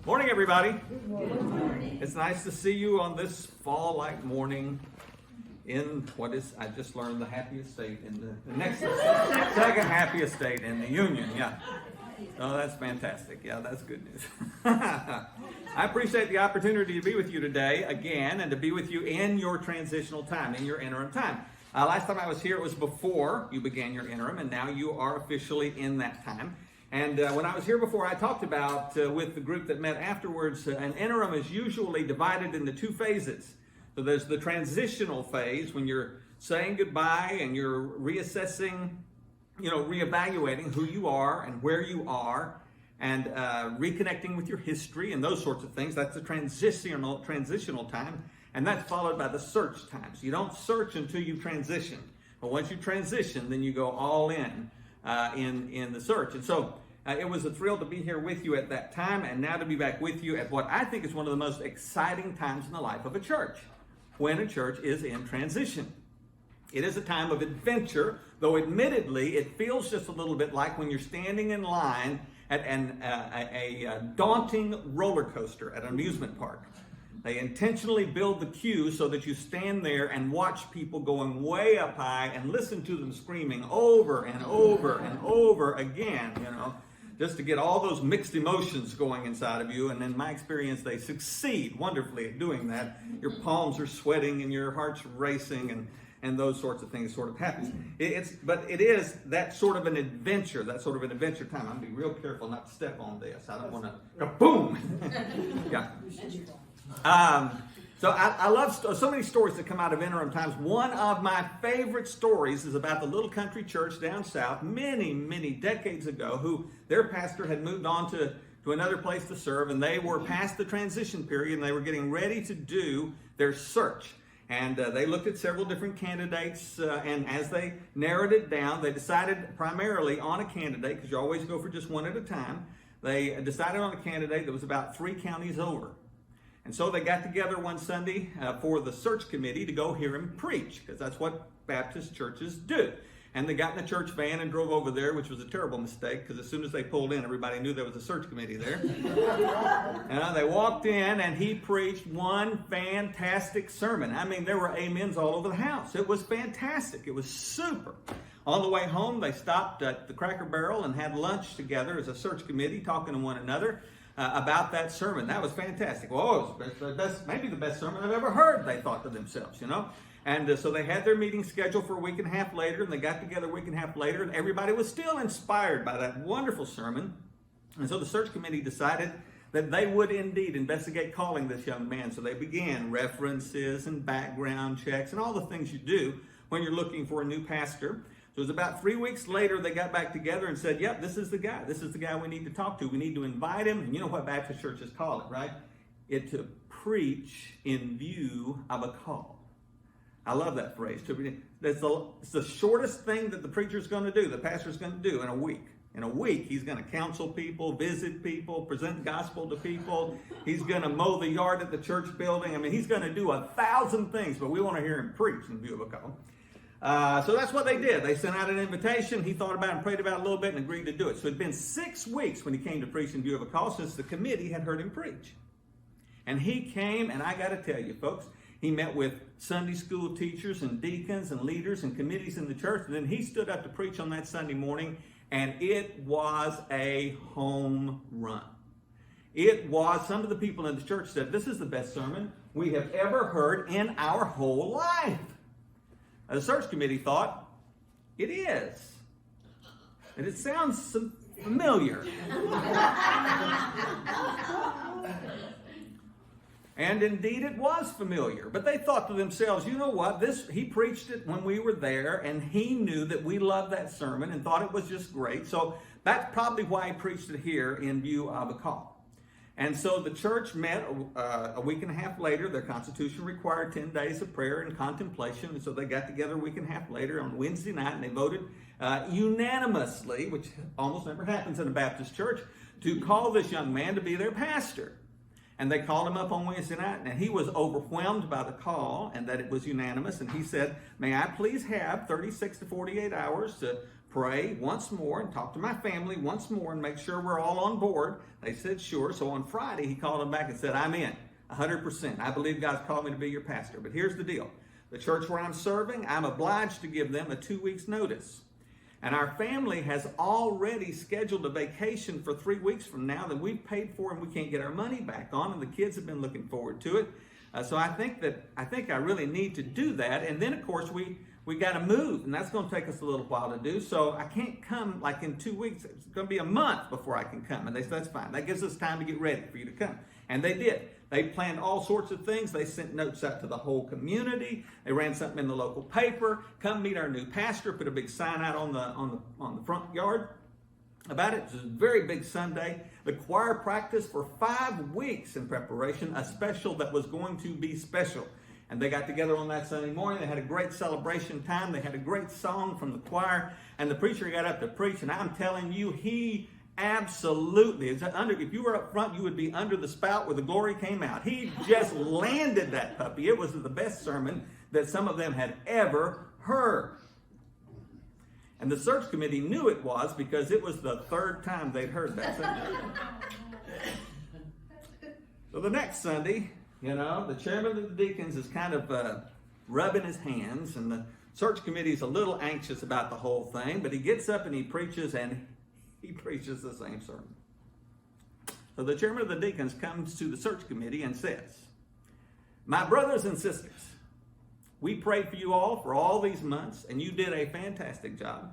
Morning, everybody. Good morning. It's nice to see you on this fall-like morning in what is, I just learned, the happiest state in the next second happiest state in the Union. Yeah. Oh, that's fantastic. Yeah, that's good news. I appreciate the opportunity to be with you today again and to be with you in your transitional time, in your interim time. Last time I was here, it was before you began your interim, and now you are officially in that time. And when I was here before, I talked about with the group that met afterwards, an interim is usually divided into two phases. So there's the transitional phase when you're saying goodbye and you're reassessing, reevaluating who you are and where you are and reconnecting with your history and those sorts of things. That's the transitional time. And that's followed by the search time. So you don't search until you transition. But once you transition, then you go all in the search. And so it was a thrill to be here with you at that time and now to be back with you at what I think is one of the most exciting times in the life of a church, when a church is in transition. It is a time of adventure, though admittedly it feels just a little bit like when you're standing in line at a daunting roller coaster at an amusement park. They intentionally build the queue so that you stand there and watch people going way up high and listen to them screaming over and over and over again, just to get all those mixed emotions going inside of you. And in my experience, they succeed wonderfully at doing that. Your palms are sweating and your heart's racing and those sorts of things sort of happens. But it is that sort of an adventure, time. I'm going to be real careful not to step on this. I don't want to go boom. Yeah. So I love so many stories that come out of interim times. One of my favorite stories is about the little country church down south many, many decades ago, who their pastor had moved on to another place to serve, and they were past the transition period, and they were getting ready to do their search. And they looked at several different candidates, and as they narrowed it down, they decided primarily on a candidate, because you always go for just one at a time. They decided on a candidate that was about 3 counties over. And so they got together one Sunday for the search committee to go hear him preach, because that's what Baptist churches do. And they got in the church van and drove over there, which was a terrible mistake, because as soon as they pulled in, everybody knew there was a search committee there. And they walked in, and he preached one fantastic sermon. I mean, there were amens all over the house. It was fantastic. It was super. On the way home, they stopped at the Cracker Barrel and had lunch together as a search committee, talking to one another about that sermon. That was fantastic. Well, it was maybe the best sermon I've ever heard, they thought to themselves, And so they had their meeting scheduled for a week and a half later, and they got together a week and a half later, and everybody was still inspired by that wonderful sermon. And so the search committee decided that they would indeed investigate calling this young man. So they began references and background checks and all the things you do when you're looking for a new pastor. So it was about 3 weeks later, they got back together and said, yep, this is the guy. This is the guy we need to talk to. We need to invite him. And you know what Baptist churches call it, right? It's to preach in view of a call. I love that phrase. It's the shortest thing that the preacher's going to do, the pastor's going to do in a week. In a week, he's going to counsel people, visit people, present the gospel to people. He's going to mow the yard at the church building. I mean, he's going to do 1,000 things, but we want to hear him preach in view of a call. So that's what they did. They sent out an invitation. He thought about it and prayed about it a little bit and agreed to do it. So it had been 6 weeks when he came to preach in view of a call since the committee had heard him preach. And he came, and I got to tell you, folks, he met with Sunday school teachers and deacons and leaders and committees in the church. And then he stood up to preach on that Sunday morning, and it was a home run. It was, some of the people in the church said, this is the best sermon we have ever heard in our whole life. The search committee thought, it is. And it sounds familiar. And indeed it was familiar. But they thought to themselves, you know what? He preached it when we were there, and he knew that we loved that sermon and thought it was just great. So that's probably why he preached it here in view of a call. And so the church met a week and a half later. Their constitution required 10 days of prayer and contemplation. And so they got together a week and a half later on Wednesday night, and they voted unanimously, which almost never happens in a Baptist church, to call this young man to be their pastor. And they called him up on Wednesday night, and he was overwhelmed by the call and that it was unanimous. And he said, may I please have 36 to 48 hours to pray once more and talk to my family once more and make sure we're all on board? They said, sure. So on Friday, he called them back and said, I'm in 100%. I believe God's called me to be your pastor. But here's the deal. The church where I'm serving, I'm obliged to give them a 2 weeks notice. And our family has already scheduled a vacation for 3 weeks from now that we've paid for and we can't get our money back on. And the kids have been looking forward to it. So I think I really need to do that. And then, of course, we got to move. And that's going to take us a little while to do. So I can't come like in 2 weeks. It's going to be a month before I can come. And they said, that's fine. That gives us time to get ready for you to come. And they did. They planned all sorts of things. They sent notes out to the whole community. They ran something in the local paper. Come meet our new pastor. Put a big sign out on the front yard about it. It was a very big Sunday. The choir practiced for 5 weeks in preparation, a special that was going to be special. And they got together on that Sunday morning. They had a great celebration time. They had a great song from the choir. And the preacher got up to preach. And I'm telling you, he absolutely, if you were up front, you would be under the spout where the glory came out. He just landed that puppy. It was the best sermon that some of them had ever heard. And the search committee knew it was because it was the 3rd time they'd heard that sermon. So the next Sunday, the chairman of the deacons is kind of rubbing his hands, and the search committee is a little anxious about the whole thing, but he gets up and he preaches, and he preaches the same sermon. So the chairman of the deacons comes to the search committee and says, my brothers and sisters, we prayed for you all for all these months, and you did a fantastic job.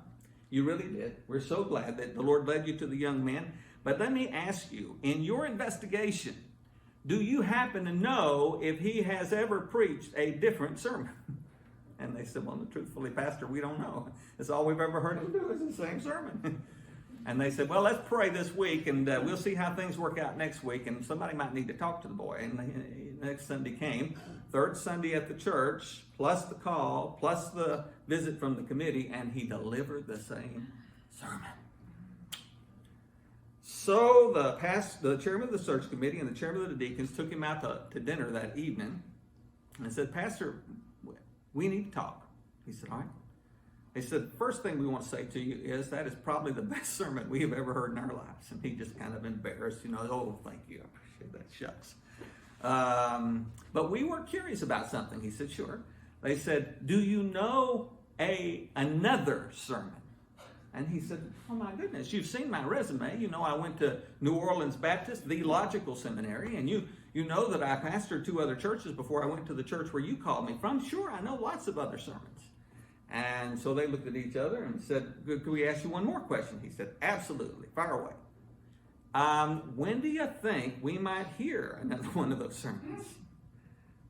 You really did. We're so glad that the Lord led you to the young man. But let me ask you, in your investigation, do you happen to know if he has ever preached a different sermon? And they said, well, truthfully, Pastor, we don't know. That's all we've ever heard him do is the same sermon. And they said, well, let's pray this week, and we'll see how things work out next week, and somebody might need to talk to the boy. And next Sunday came, 3rd Sunday at the church, plus the call, plus the visit from the committee, and he delivered the same sermon. So the chairman of the search committee and the chairman of the deacons took him out to dinner that evening and said, Pastor, we need to talk. He said, all right. They said, first thing we want to say to you is that is probably the best sermon we have ever heard in our lives. And he just kind of embarrassed, oh, thank you. I appreciate that. Shucks. But we were curious about something. He said, sure. They said, do you know another sermon? And he said, oh my goodness, you've seen my resume. I went to New Orleans Baptist Theological Seminary, and you know that I pastored 2 other churches before I went to the church where you called me from. Sure, I know lots of other sermons. And so they looked at each other and said, could we ask you one more question? He said, absolutely, fire away. When do you think we might hear another one of those sermons?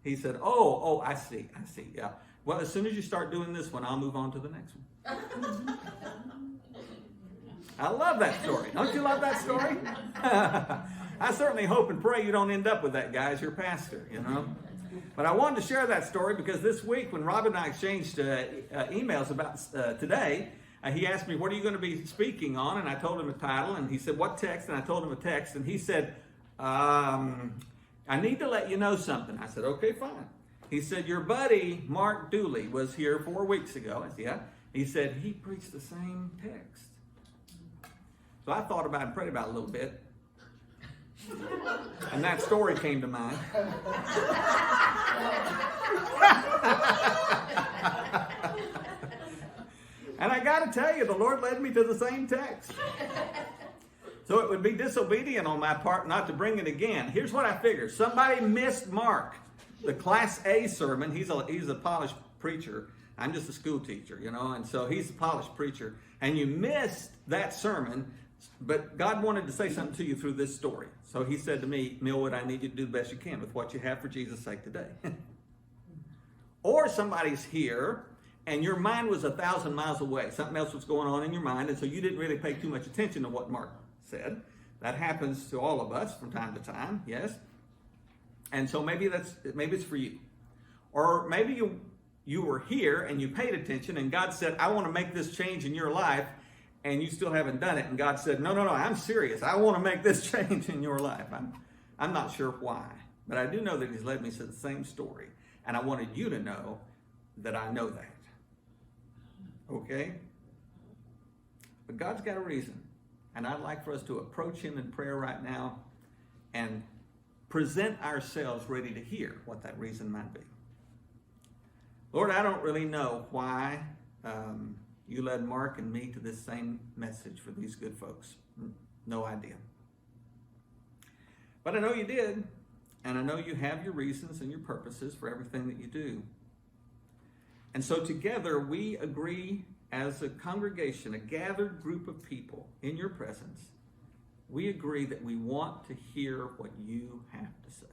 He said, oh, I see, yeah. Well, as soon as you start doing this one, I'll move on to the next one. I love that story. Don't you love that story? I certainly hope and pray you don't end up with that guy as your pastor, But I wanted to share that story because this week when Rob and I exchanged emails about today, he asked me, what are you going to be speaking on? And I told him a title, and he said, what text? And I told him a text, and he said, I need to let you know something. I said, okay, fine. He said, your buddy, Mark Dooley, was here 4 weeks ago. I said, yeah. He said, he preached the same text. So I thought about it and prayed about it a little bit. And that story came to mind. And I got to tell you, the Lord led me to the same text. So it would be disobedient on my part not to bring it again. Here's what I figured. Somebody missed Mark, the Class A sermon. He's a polished preacher. I'm just a school teacher, and so he's a polished preacher. And you missed that sermon, but God wanted to say something to you through this story. So he said to me, Millwood, I need you to do the best you can with what you have for Jesus' sake today. Or somebody's here and your mind was 1,000 miles away. Something else was going on in your mind, and so you didn't really pay too much attention to what Mark said. That happens to all of us from time to time, yes? And so maybe it's for you. Or maybe you were here and you paid attention and God said, I want to make this change in your life, and you still haven't done it. And God said, no, I'm serious. I want to make this change in your life. I'm not sure why, but I do know that he's led me to the same story. And I wanted you to know that I know that. Okay? But God's got a reason. And I'd like for us to approach him in prayer right now and present ourselves ready to hear what that reason might be. Lord, I don't really know why you led Mark and me to this same message for these good folks. No idea. But I know you did, and I know you have your reasons and your purposes for everything that you do. And so together we agree as a congregation, a gathered group of people in your presence, we agree that we want to hear what you have to say.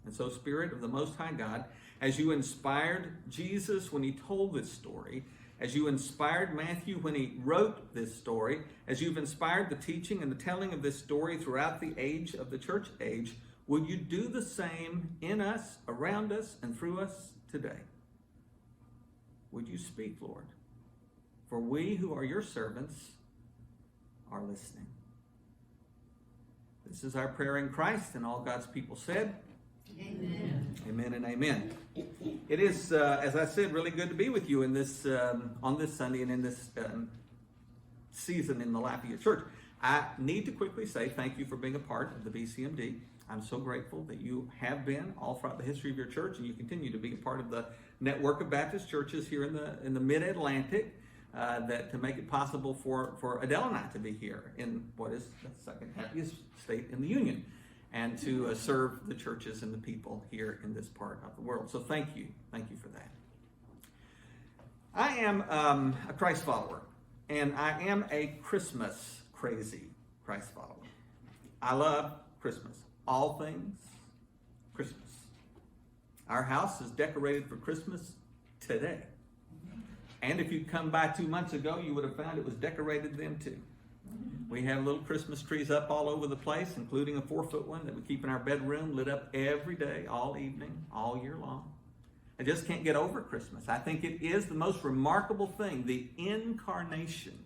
And so, Spirit of the Most High God, as you inspired Jesus when he told this story, as you inspired Matthew when he wrote this story, as you've inspired the teaching and the telling of this story throughout the age of the church age, would you do the same in us, around us, and through us today? Would you speak, Lord? For we who are your servants are listening. This is our prayer in Christ, and all God's people said, Amen. Amen and amen. It is, as I said, really good to be with you in this on this Sunday and in this season in the life of your church. I need to quickly say thank you for being a part of the BCMD. I'm so grateful that you have been all throughout the history of your church, and you continue to be a part of the network of Baptist churches here in the Mid-Atlantic that to make it possible for Adele and I to be here in what is the second happiest state in the Union, and to serve the churches and the people here in this part of the world. So thank you for that. I am a Christ follower, and I am a Christmas crazy Christ follower. I love Christmas. All things Christmas. Our house is decorated for Christmas today. And if you'd come by 2 months ago, you would have found it was decorated then too. We have little Christmas trees up all over the place, including a 4-foot one that we keep in our bedroom, lit up every day, all evening, all year long. I just can't get over Christmas. I think it is the most remarkable thing, the incarnation,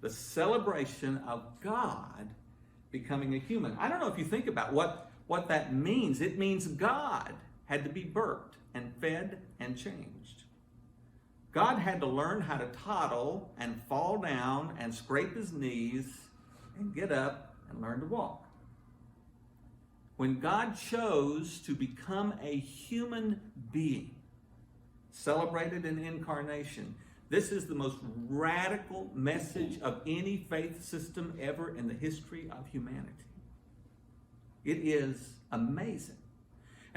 the celebration of God becoming a human. I don't know if you think about what that means. It means God had to be birthed and fed and changed. God had to learn how to toddle and fall down and scrape his knees and get up and learn to walk. When God chose to become a human being, celebrated in incarnation, this is the most radical message of any faith system ever in the history of humanity. It is amazing.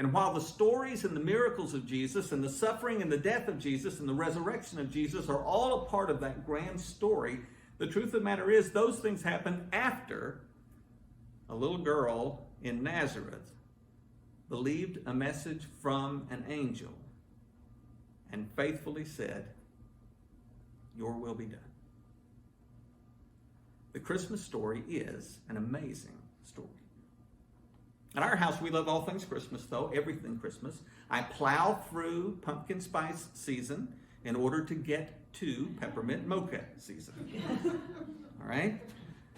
And while the stories and the miracles of Jesus and the suffering and the death of Jesus and the resurrection of Jesus are all a part of that grand story, the truth of the matter is those things happened after a little girl in Nazareth believed a message from an angel and faithfully said, "Your will be done." The Christmas story is an amazing story. At our house, we love all things Christmas, though, everything Christmas. I plow through pumpkin spice season in order to get to peppermint mocha season. All right?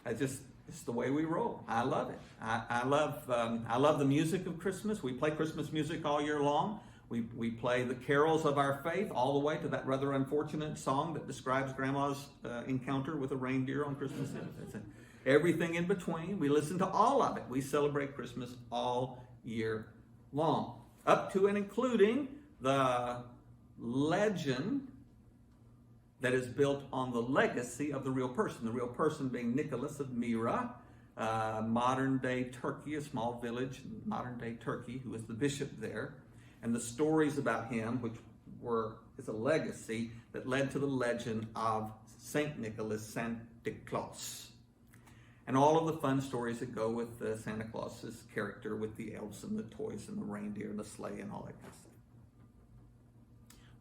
It's the way we roll. I love it. I love the music of Christmas. We play Christmas music all year long. We play the carols of our faith all the way to that rather unfortunate song that describes Grandma's encounter with a reindeer on Christmas Eve. Everything in between. We listen to all of it. We celebrate Christmas all year long. Up to and including the legend that is built on the legacy of the real person. The real person being Nicholas of Myra, modern day Turkey, a small village in modern day Turkey, who was the bishop there. And the stories about him, which is a legacy that led to the legend of Saint Nicholas, Santa Claus. And all of the fun stories that go with Santa Claus's character, with the elves and the toys and the reindeer and the sleigh and all that kind of stuff.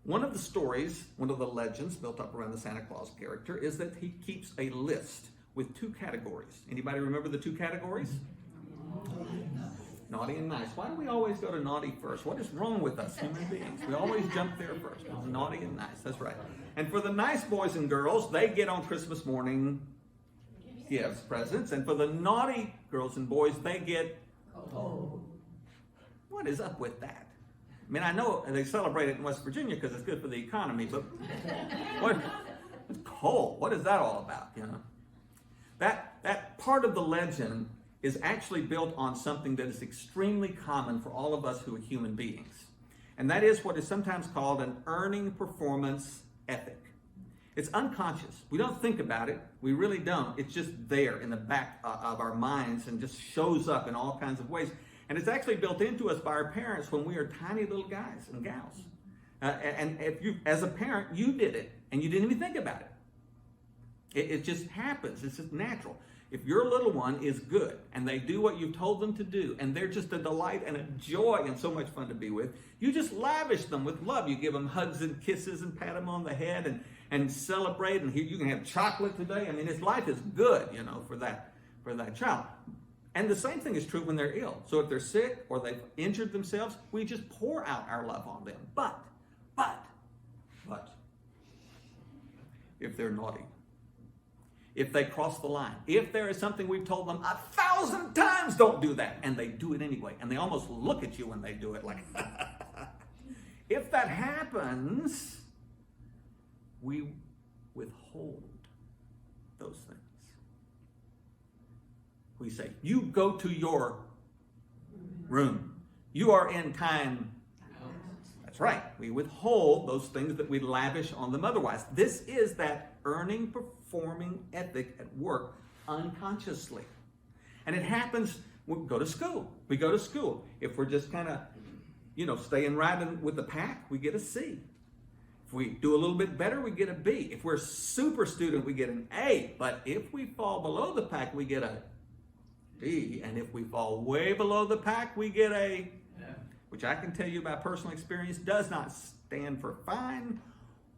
One of the stories, one of the legends built up around the Santa Claus character is that he keeps a list with 2 categories. Anybody remember the 2 categories? Naughty and nice. Why do we always go to naughty first? What is wrong with us human beings? We always jump there first. Naughty and nice. That's right. And for the nice boys and girls, they get on Christmas morning gifts, presents. And for the naughty girls and boys, they get Oh. What is up with that? I mean, I know they celebrate it in West Virginia because it's good for the economy, but it's cold. What is that all about, you know? That part of the legend is actually built on something that is extremely common for all of us who are human beings. And that is what is sometimes called an earning performance ethic. It's unconscious. We don't think about it. We really don't. It's just there in the back of our minds and just shows up in all kinds of ways. And it's actually built into us by our parents when we are tiny little guys and gals. And if you, as a parent, you did it and you didn't even think about it. It just happens. It's just natural. If your little one is good and they do what you've told them to do and they're just a delight and a joy and so much fun to be with, you just lavish them with love. You give them hugs and kisses and pat them on the head and celebrate. And here you can have chocolate today. I mean, his life is good, you know, for that child. And the same thing is true when they're ill. So if they're sick or they've injured themselves, we just pour out our love on them. But, if they're naughty, if they cross the line, if there is something we've told them 1,000 times, don't do that, and they do it anyway, and they almost look at you when they do it like, if that happens, we withhold those things. We say, you go to your room. You are in time. That's right. We withhold those things that we lavish on them otherwise. This is that earning, performing ethic at work unconsciously. And it happens when we go to school. We go to school. If we're just kind of, staying right with the pack, we get a C. If we do a little bit better, we get a B. If we're a super student, we get an A. But if we fall below the pack, we get a D. And if we fall way below the pack, we get a, which I can tell you by personal experience, does not stand for fine,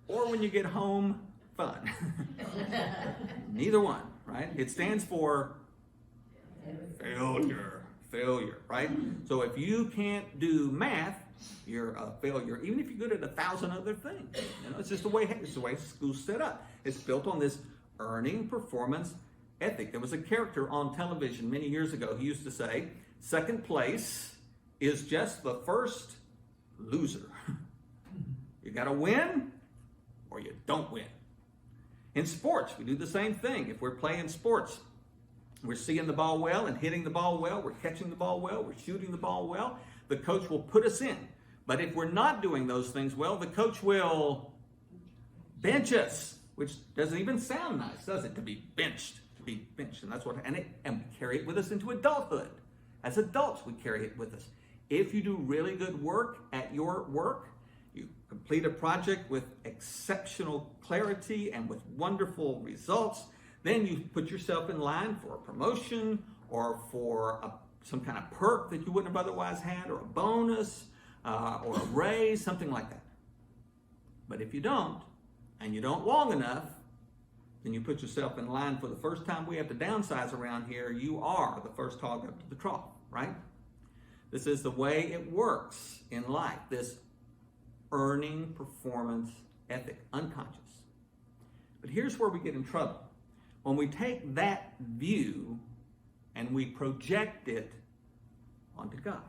or when you get home, fun. Neither one, right? It stands for failure, right? So if you can't do math, you're a failure, even if you're good at 1,000 other things. It's just the way school's set up. It's built on this earning performance ethic. There was a character on television many years ago who used to say, second place is just the first loser. You got to win or you don't win. In sports, we do the same thing. If we're playing sports, we're seeing the ball well and hitting the ball well, we're catching the ball well, we're shooting the ball well, the coach will put us in. But if we're not doing those things well, the coach will bench us, which doesn't even sound nice, does it? To be benched, and that's and we carry it with us into adulthood. As adults, we carry it with us. If you do really good work at your work, you complete a project with exceptional clarity and with wonderful results, then you put yourself in line for a promotion or for some kind of perk that you wouldn't have otherwise had, or a bonus, or a raise, something like that. But if you don't, and you don't long enough, then you put yourself in line for the first time we have to downsize around here, you are the first hog up to the trough, right? This is the way it works in life, this earning performance ethic, unconscious. But here's where we get in trouble. When we take that view and we project it onto God.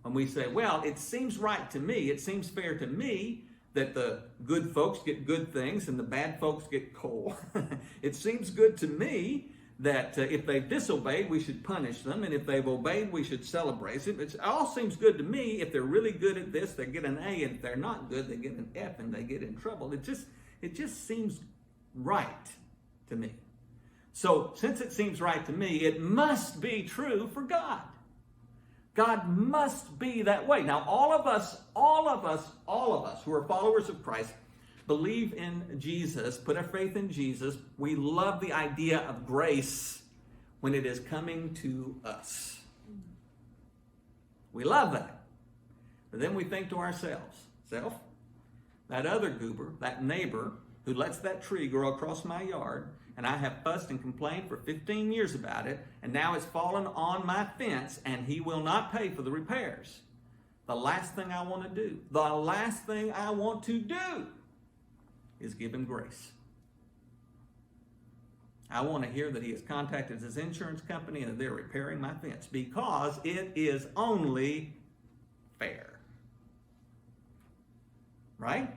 When we say, well, it seems right to me, it seems fair to me that the good folks get good things and the bad folks get coal. It seems good to me that if they've disobeyed, we should punish them, and if they've obeyed, we should celebrate it. It all seems good to me. If they're really good at this, they get an A, and if they're not good, they get an F, and they get in trouble. It just seems right to me. So since it seems right to me, it must be true for God. God must be that way. Now, all of us who are followers of Christ, believe in Jesus, put our faith in Jesus. We love the idea of grace when it is coming to us. We love that. But then we think to ourselves, that other goober, that neighbor who lets that tree grow across my yard, and I have fussed and complained for 15 years about it, and now it's fallen on my fence, and he will not pay for the repairs. The last thing I want to do is give him grace. I want to hear that he has contacted his insurance company and they're repairing my fence because it is only fair. Right?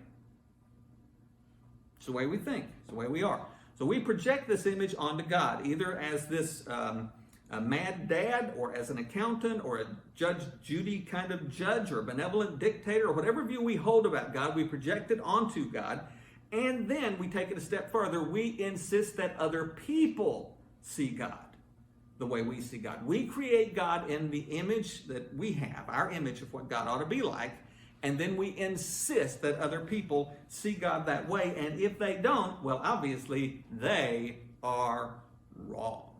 It's the way we think. It's the way we are. So we project this image onto God, either as this a mad dad, or as an accountant, or a Judge Judy kind of judge, or a benevolent dictator, or whatever view we hold about God, we project it onto God. And then we take it a step further. We insist that other people see God the way we see God. We create God in the image that we have, our image of what God ought to be like. And then we insist that other people see God that way. And if they don't, well, obviously, they are wrong.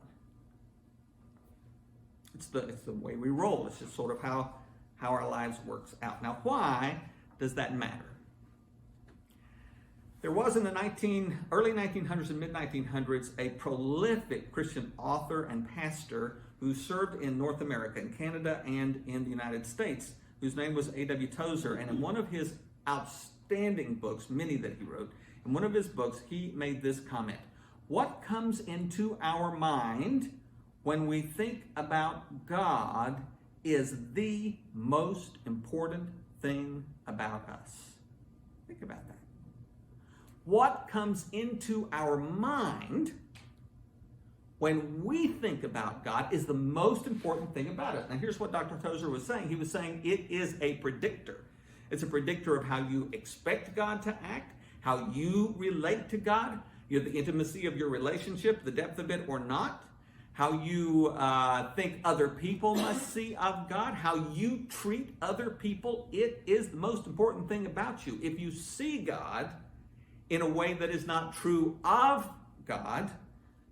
It's the way we roll. It's just sort of how our lives works out. Now, why does that matter? There was in the early 1900s and mid-1900s a prolific Christian author and pastor who served in North America, in Canada, and in the United States, whose name was A.W. Tozer. And in one of his outstanding books, many that he wrote, in one of his books, he made this comment: what comes into our mind when we think about God is the most important thing about us. Think about that. What comes into our mind when we think about God is the most important thing about it. Now here's what Dr. Tozer was saying. He was saying it is a predictor. It's a predictor of how you expect God to act, how you relate to God, the intimacy of your relationship, the depth of it or not, how you think other people must see of God, how you treat other people. It is the most important thing about you. If you see God in a way that is not true of God,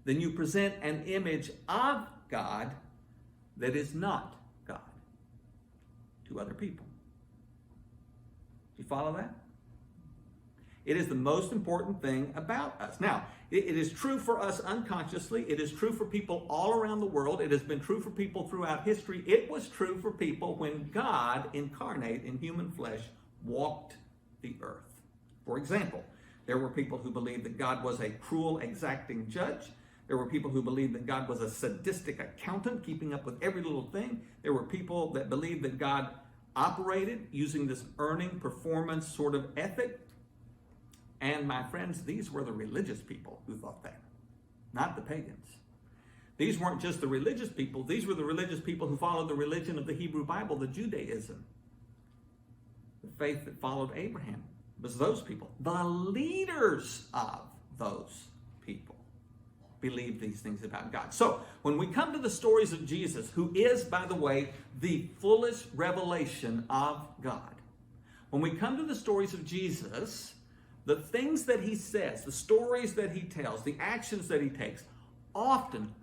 then you present an image of God that is not God to other people. Do you follow that? It is the most important thing about us. Now, it is true for us unconsciously. It is true for people all around the world. It has been true for people throughout history. It was true for people when God, incarnate in human flesh, walked the earth. For example, there were people who believed that God was a cruel, exacting judge. There were people who believed that God was a sadistic accountant, keeping up with every little thing. There were people that believed that God operated using this earning performance sort of ethic. And my friends, these were the religious people who thought that, not the pagans. These weren't just the religious people. These were the religious people who followed the religion of the Hebrew Bible, the Judaism, the faith that followed Abraham. It was those people. The leaders of those people believed these things about God. So when we come to the stories of Jesus, who is, by the way, the fullest revelation of God, when we come to the stories of Jesus, the things that he says, the stories that he tells, the actions that he takes, often,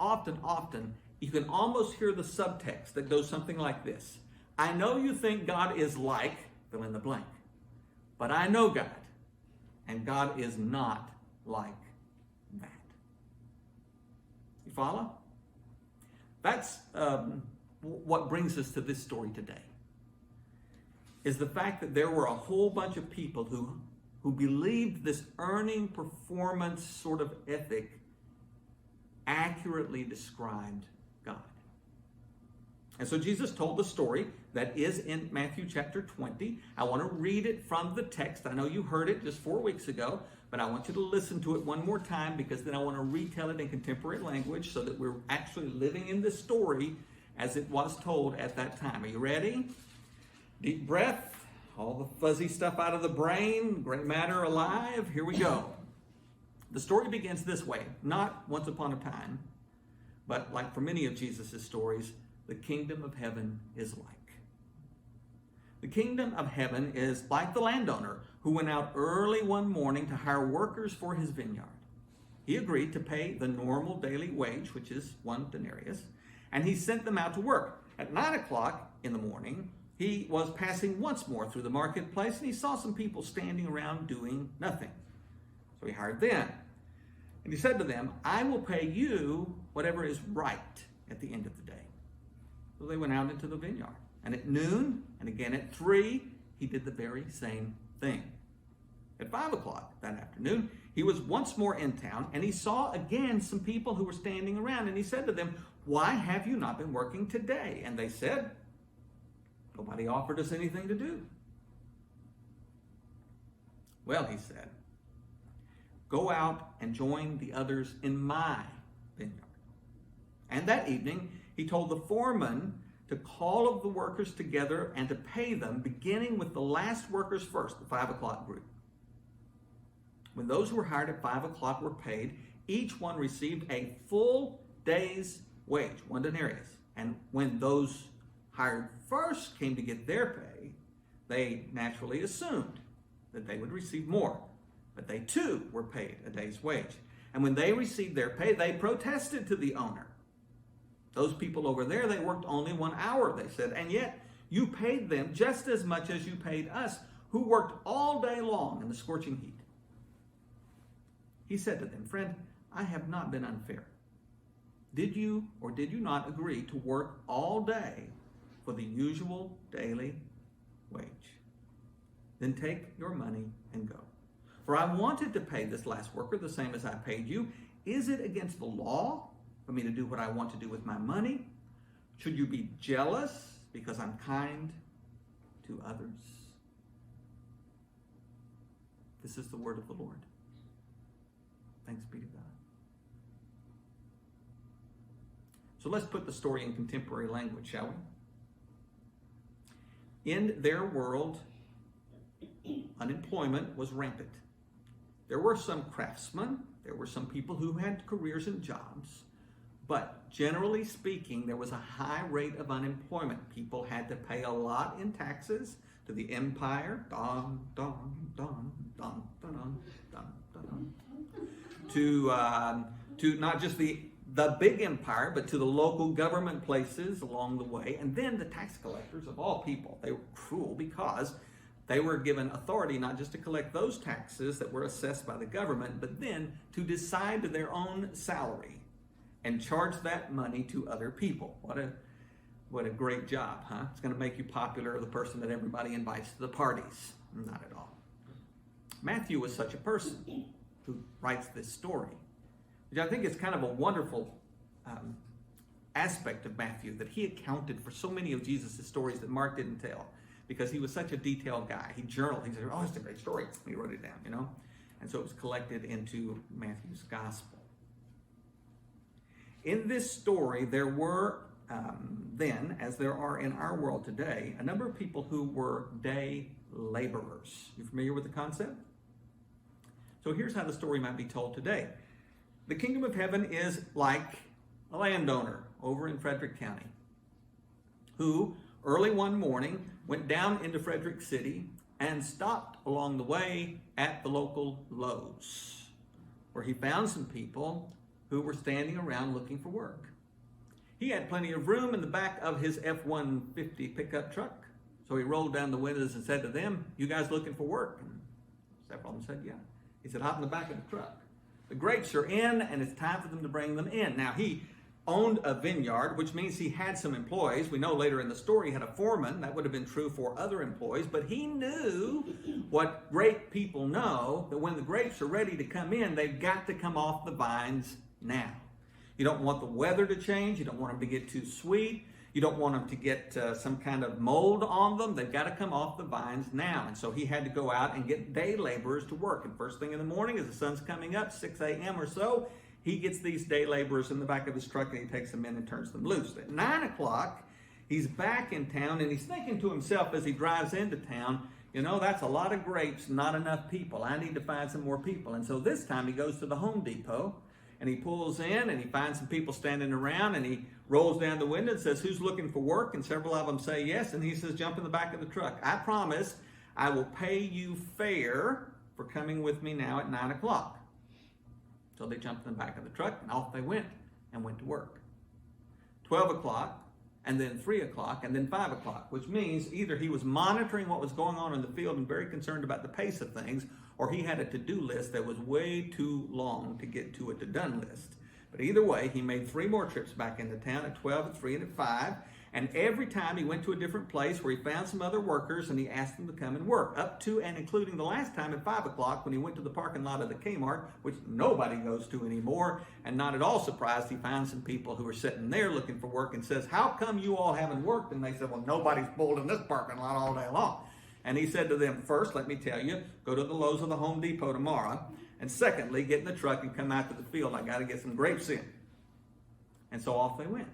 you can almost hear the subtext that goes something like this. I know you think God is like, fill in the blank, but I know God, and God is not like that. You follow? That's what brings us to this story today, is the fact that there were a whole bunch of people who believed this earning performance sort of ethic accurately described God. And so Jesus told the story that is in Matthew chapter 20. I want to read it from the text. I know you heard it just 4 weeks ago, but I want you to listen to it one more time, because then I want to retell it in contemporary language so that we're actually living in the story as it was told at that time. Are you ready? Deep breath. All the fuzzy stuff out of the brain, gray matter alive. Here we go. The story begins this way, not once upon a time, but like for many of Jesus' stories, the kingdom of heaven is like. The kingdom of heaven is like the landowner who went out early one morning to hire workers for his vineyard. He agreed to pay the normal daily wage, which is 1 denarius, and he sent them out to work. At 9 o'clock in the morning, he was passing once more through the marketplace, and he saw some people standing around doing nothing. So he hired them. And he said to them, I will pay you whatever is right at the end of the day. So they went out into the vineyard. And at noon, and again at 3, he did the very same thing. At 5 o'clock that afternoon, he was once more in town, and he saw again some people who were standing around, and he said to them, "Why have you not been working today?" And they said, "Nobody offered us anything to do." "Well," he said, "go out and join the others in my vineyard." And that evening, he told the foreman to call of the workers together and to pay them, beginning with the last workers first, the 5 o'clock group. When those who were hired at 5 o'clock were paid, each one received a full day's wage, 1 denarius. And when those hired first came to get their pay, they naturally assumed that they would receive more. But they too were paid a day's wage. And when they received their pay, they protested to the owner. "Those people over there, they worked only 1 hour," they said, "and yet you paid them just as much as you paid us, who worked all day long in the scorching heat." He said to them, "Friend, I have not been unfair. Did you or did you not agree to work all day for the usual daily wage? Then take your money and go. For I wanted to pay this last worker the same as I paid you. Is it against the law for me to do what I want to do with my money? Should you be jealous because I'm kind to others?" This is the word of the Lord. Thanks be to God. So let's put the story in contemporary language, shall we? In their world, unemployment was rampant. There were some craftsmen, there were some people who had careers and jobs, but generally speaking, there was a high rate of unemployment. People had to pay a lot in taxes to the empire, dun, dun, dun, dun, dun, dun, dun, dun, dun, to not just the big empire, but to the local government places along the way. And then the tax collectors of all people, they were cruel because they were given authority not just to collect those taxes that were assessed by the government, but then to decide to their own salary and charge that money to other people. What a great job, huh? It's going to make you popular, the person that everybody invites to the parties. Not at all. Matthew was such a person who writes this story, which I think is kind of a wonderful aspect of Matthew, that he accounted for so many of Jesus' stories that Mark didn't tell, because he was such a detailed guy. He journaled. He said, "Oh, it's a great story." And he wrote it down, you know? And so it was collected into Matthew's gospel. In this story, there were then, as there are in our world today, a number of people who were day laborers. You familiar with the concept? So here's how the story might be told today. The kingdom of heaven is like a landowner over in Frederick County who early one morning went down into Frederick City and stopped along the way at the local Lowe's, where he found some people who were standing around looking for work. He had plenty of room in the back of his F-150 pickup truck, so he rolled down the windows and said to them, "You guys looking for work?" And several of them said, "Yeah." He said, "Hop in the back of the truck. The grapes are in, and it's time for them to bring them in." Now, he owned a vineyard, which means he had some employees. We know later in the story he had a foreman. That would have been true for other employees, but he knew what grape people know, that when the grapes are ready to come in, they've got to come off the vines now. You don't want the weather to change. You don't want them to get too sweet. You don't want them to get some kind of mold on them. They've got to come off the vines now. And so he had to go out and get day laborers to work. And first thing in the morning, as the sun's coming up, 6 a.m. or so, he gets these day laborers in the back of his truck and he takes them in and turns them loose. At 9 o'clock, he's back in town and he's thinking to himself as he drives into town, you know, that's a lot of grapes, not enough people. I need to find some more people. And so this time he goes to the Home Depot and he pulls in and he finds some people standing around and he rolls down the window and says, "Who's looking for work?" And several of them say yes. And he says, "Jump in the back of the truck. I promise I will pay you fair for coming with me now at 9 o'clock. So they jumped in the back of the truck and off they went to work. 12 o'clock and then 3 o'clock and then 5 o'clock, which means either he was monitoring what was going on in the field and very concerned about the pace of things, or he had a to-do list that was way too long to get to a to-done list. But either way, he made 3 more trips back into town at 12, at 3, and at 5. And every time he went to a different place where he found some other workers and he asked them to come and work, up to and including the last time at 5 o'clock when he went to the parking lot of the Kmart, which nobody goes to anymore, and not at all surprised he found some people who were sitting there looking for work and says, "How come you all haven't worked?" And they said, "Well, nobody's pulled in this parking lot all day long." And he said to them, "First, let me tell you, go to the Lowe's or the Home Depot tomorrow. And secondly, get in the truck and come out to the field. I got to get some grapes in." And so off they went.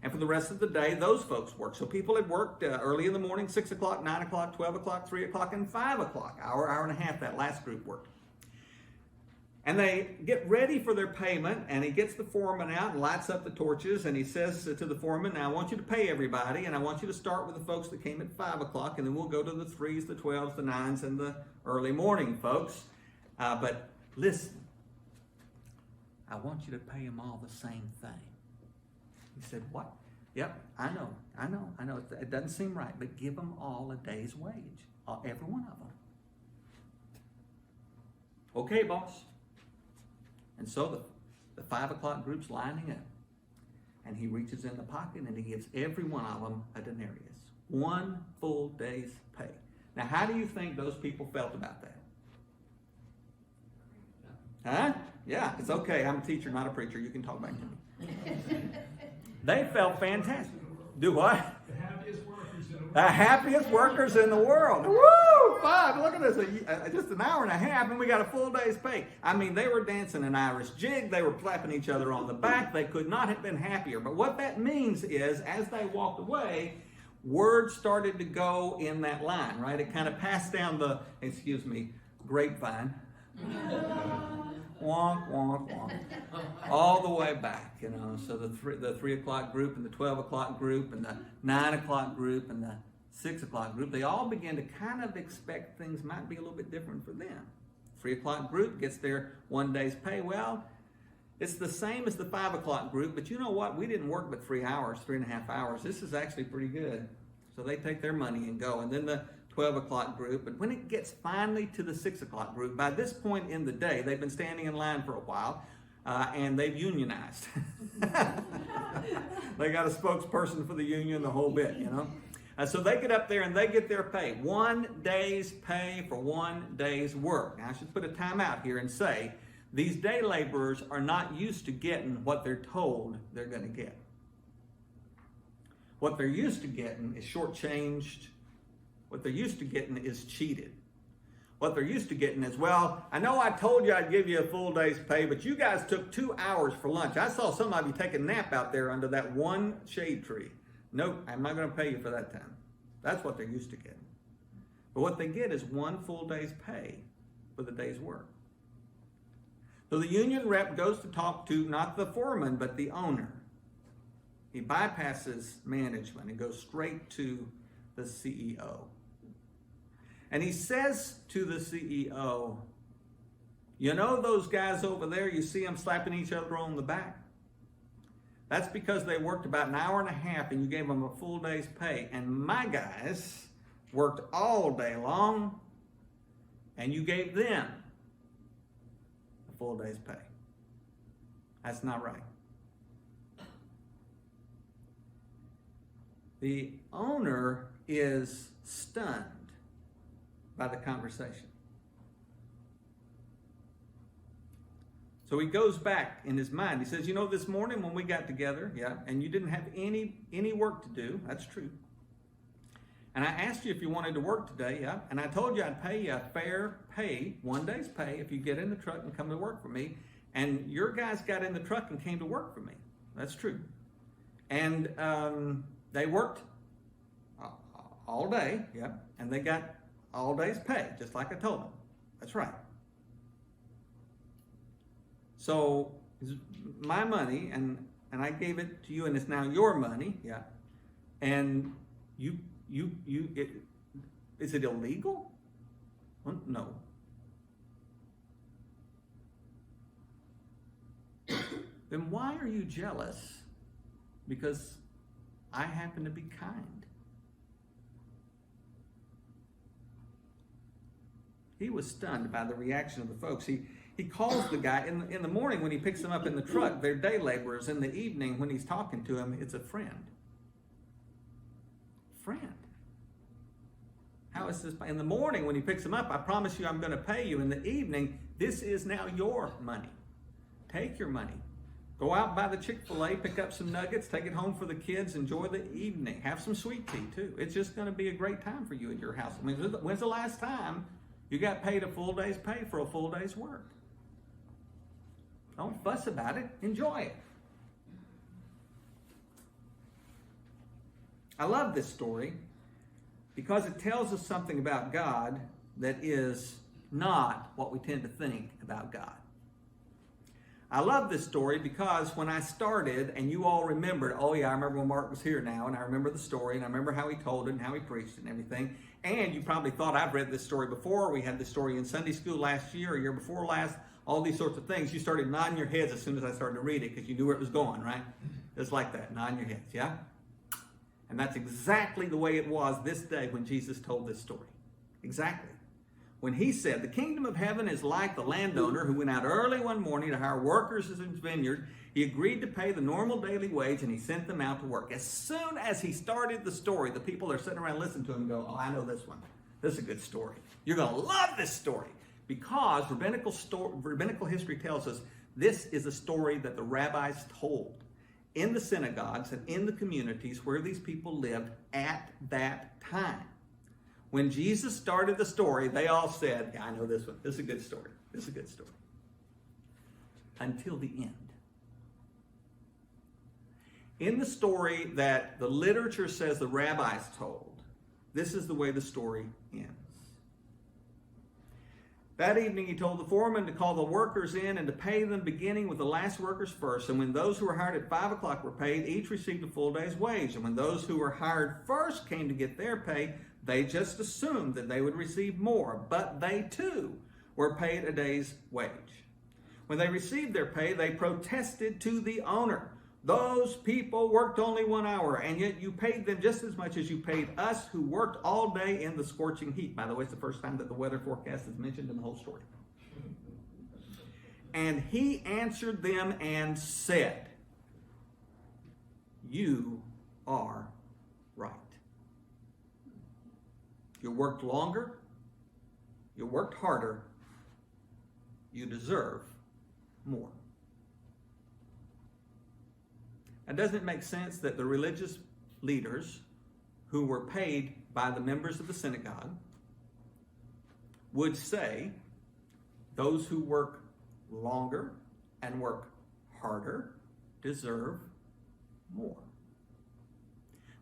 And for the rest of the day, those folks worked. So people had worked early in the morning, 6 o'clock, 9 o'clock, 12 o'clock, 3 o'clock, and 5 o'clock. Hour and a half, that last group worked. And they get ready for their payment, and he gets the foreman out and lights up the torches, and he says to the foreman, "Now I want you to pay everybody, and I want you to start with the folks that came at 5 o'clock, and then we'll go to the 3s, the 12s, the 9s, and the early morning folks. But listen, I want you to pay them all the same thing." He said, "What?" "Yep, I know. It doesn't seem right, but give them all a day's wage, every one of them." "Okay, boss." And so the 5 o'clock group's lining up, and he reaches in the pocket and he gives every one of them a denarius, 1 full day's pay. Now, how do you think those people felt about that? Huh? Yeah, it's okay. I'm a teacher, not a preacher. You can talk back to me. They felt fantastic. Do what? The happiest workers in the world. The happiest workers in the world. Woo! 5. Look at this. Just an hour and a half, and we got a full day's pay. I mean, they were dancing an Irish jig. They were clapping each other on the back. They could not have been happier. But what that means is, as they walked away, word started to go in that line, right? It kind of passed down the, grapevine. Wonk, wonk, wonk. All the way back, So the 3 o'clock group and the 12 o'clock group and the 9 o'clock group and the 6 o'clock group, they all began to kind of expect things might be a little bit different for them. 3 o'clock group gets their 1 day's pay. Well, it's the same as the 5 o'clock group, but you know what? We didn't work but 3 hours, 3.5 hours. This is actually pretty good. So they take their money and go. And then the 12 o'clock group, but when it gets finally to the 6 o'clock group, by this point in the day, they've been standing in line for a while, and they've unionized. They got a spokesperson for the union, the whole bit, So they get up there and they get their pay. 1 day's pay for 1 day's work. Now I should put a time out here and say, these day laborers are not used to getting what they're told they're going to get. What they're used to getting is shortchanged. What they're used to getting is cheated. What they're used to getting is, "Well, I know I told you I'd give you a full day's pay, but you guys took 2 hours for lunch. I saw some of you take a nap out there under that one shade tree. Nope, I'm not going to pay you for that time." That's what they're used to getting. But what they get is 1 full day's pay for the day's work. So the union rep goes to talk to not the foreman, but the owner. He bypasses management and goes straight to the CEO. And he says to the CEO, "You know those guys over there, you see them slapping each other on the back? That's because they worked about an hour and a half and you gave them a full day's pay. And my guys worked all day long and you gave them a full day's pay. That's not right." The owner is stunned by the conversation. So he goes back in his mind. He says, "This morning when we got together, and you didn't have any work to do. That's true. And I asked you if you wanted to work today, and I told you I'd pay you a fair pay, 1 day's pay, if you get in the truck and come to work for me. And your guys got in the truck and came to work for me. That's true. And they worked all day, and they got all day's pay, just like I told them. That's right. So it's my money, and I gave it to you, and it's now your money, and is it illegal? Well, no. Then why are you jealous? Because I happen to be kind. He was stunned by the reaction of the folks. He calls the guy in the morning when he picks them up in the truck. They're day laborers. In the evening when he's talking to him, it's a friend. friend. How is this? In the morning when he picks him up, I promise you I'm going to pay you. In the evening, this is now your money. Take your money. Go out, buy the Chick-fil-A, pick up some nuggets, take it home for the kids, enjoy the evening. Have some sweet tea, too. It's just going to be a great time for you in your house. I mean, when's the last time you got paid a full day's pay for a full day's work? Don't fuss about it. Enjoy it. I love this story because it tells us something about God that is not what we tend to think about God. I love this story because when I started, and you all remembered, oh yeah, I remember when Mark was here now, and I remember the story, and I remember how he told it, and how he preached it, and everything. And you probably thought I've read this story before. We had this story in Sunday school last year, or year before last, all these sorts of things. You started nodding your heads as soon as I started to read it because you knew where it was going, right? Just like that, nodding your heads, yeah? And that's exactly the way it was this day when Jesus told this story. Exactly. When he said, the kingdom of heaven is like the landowner who went out early one morning to hire workers in his vineyard. He agreed to pay the normal daily wage and he sent them out to work. As soon as he started the story, the people are sitting around listening to him and go, oh, I know this one. This is a good story. You're going to love this story. Because rabbinical history tells us this is a story that the rabbis told in the synagogues and in the communities where these people lived at that time. When Jesus started the story, they all said, yeah, I know this one. This is a good story. This is a good story. Until the end. In the story that the literature says the rabbis told, this is the way the story ends. That evening he told the foreman to call the workers in and to pay them beginning with the last workers first. And when those who were hired at 5 o'clock were paid, each received a full day's wage. And when those who were hired first came to get their pay, they just assumed that they would receive more, but they too were paid a day's wage. When they received their pay, they protested to the owner. Those people worked only 1 hour, and yet you paid them just as much as you paid us who worked all day in the scorching heat. By the way, it's the first time that the weather forecast is mentioned in the whole story. And he answered them and said, you are right. You worked longer, you worked harder, you deserve more. Now, doesn't it make sense that the religious leaders who were paid by the members of the synagogue would say those who work longer and work harder deserve more?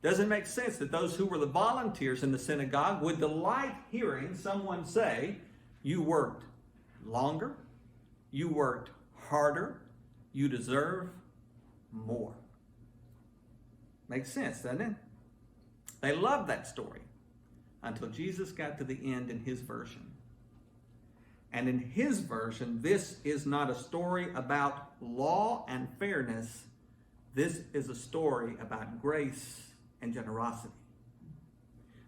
Doesn't make sense that those who were the volunteers in the synagogue would delight hearing someone say, you worked longer, you worked harder, you deserve more. Makes sense, doesn't it? They loved that story until Jesus got to the end in his version. And in his version, this is not a story about law and fairness. This is a story about grace and generosity.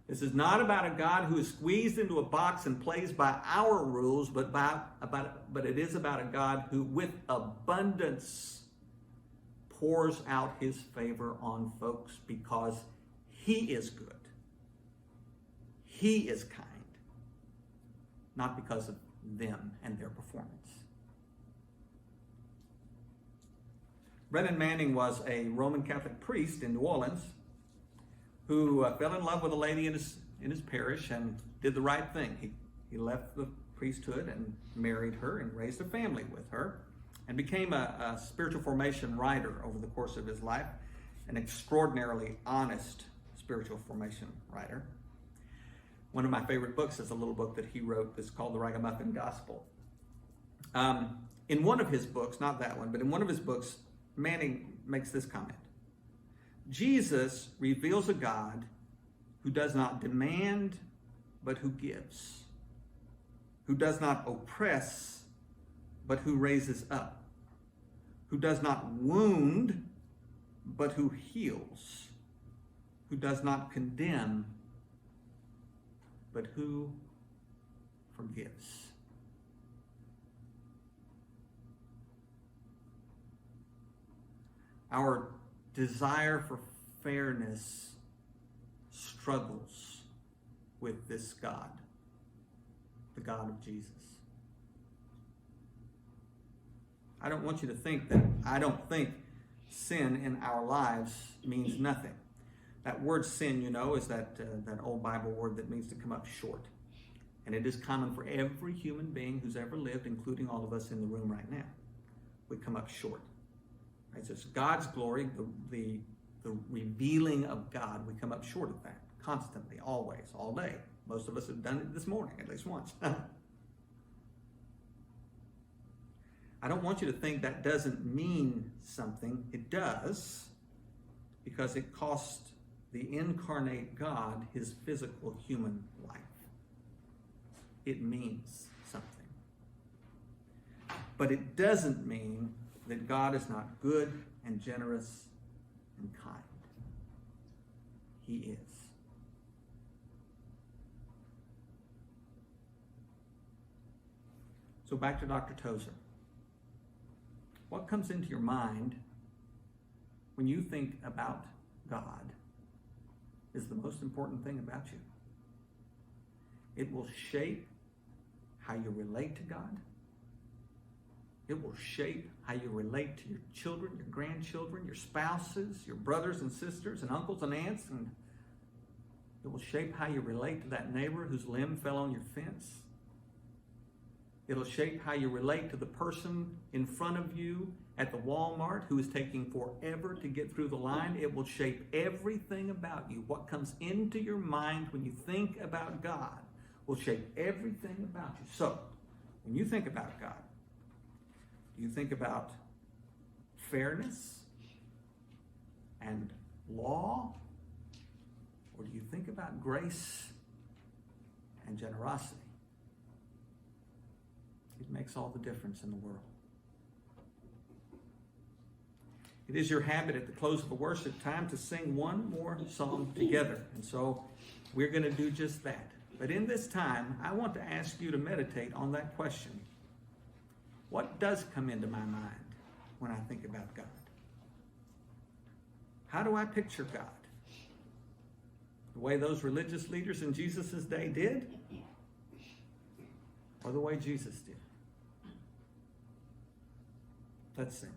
This is not about a God who is squeezed into a box and plays by our rules, but it is about a God who, with abundance, pours out his favor on folks because he is good. He is kind, not because of them and their performance. Brennan Manning was a Roman Catholic priest in New Orleans who fell in love with a lady in his parish and did the right thing. He left the priesthood and married her and raised a family with her and became a spiritual formation writer over the course of his life, an extraordinarily honest spiritual formation writer. One of my favorite books is a little book that he wrote that's called The Ragamuffin Gospel. In one of his books, not that one, but in one of his books, Manning makes this comment. Jesus reveals a God who does not demand, but who gives, who does not oppress, but who raises up, who does not wound, but who heals, who does not condemn, but who forgives. Our desire for fairness struggles with this God, the God of Jesus. I don't want you to think that I don't think sin in our lives means nothing. That word sin, is that old Bible word that means to come up short. And it is common for every human being who's ever lived, including all of us in the room right now. We come up short. Right? So it's God's glory, the revealing of God. We come up short of that constantly, always, all day. Most of us have done it this morning, at least once. I don't want you to think that doesn't mean something. It does, because it cost the incarnate God his physical human life. It means something. But it doesn't mean that God is not good and generous and kind. He is. So back to Dr. Tozer. What comes into your mind when you think about God is the most important thing about you. It will shape how you relate to God. It will shape how you relate to your children, your grandchildren, your spouses, your brothers and sisters, and uncles and aunts. And it will shape how you relate to that neighbor whose limb fell on your fence. It'll shape how you relate to the person in front of you at the Walmart who is taking forever to get through the line. It will shape everything about you. What comes into your mind when you think about God will shape everything about you. So, when you think about God, do you think about fairness and law? Or do you think about grace and generosity? It makes all the difference in the world. It is your habit at the close of a worship time to sing one more song together. And so we're going to do just that. But in this time, I want to ask you to meditate on that question. What does come into my mind when I think about God? How do I picture God? The way those religious leaders in Jesus' day did? Or the way Jesus did? Let's sing.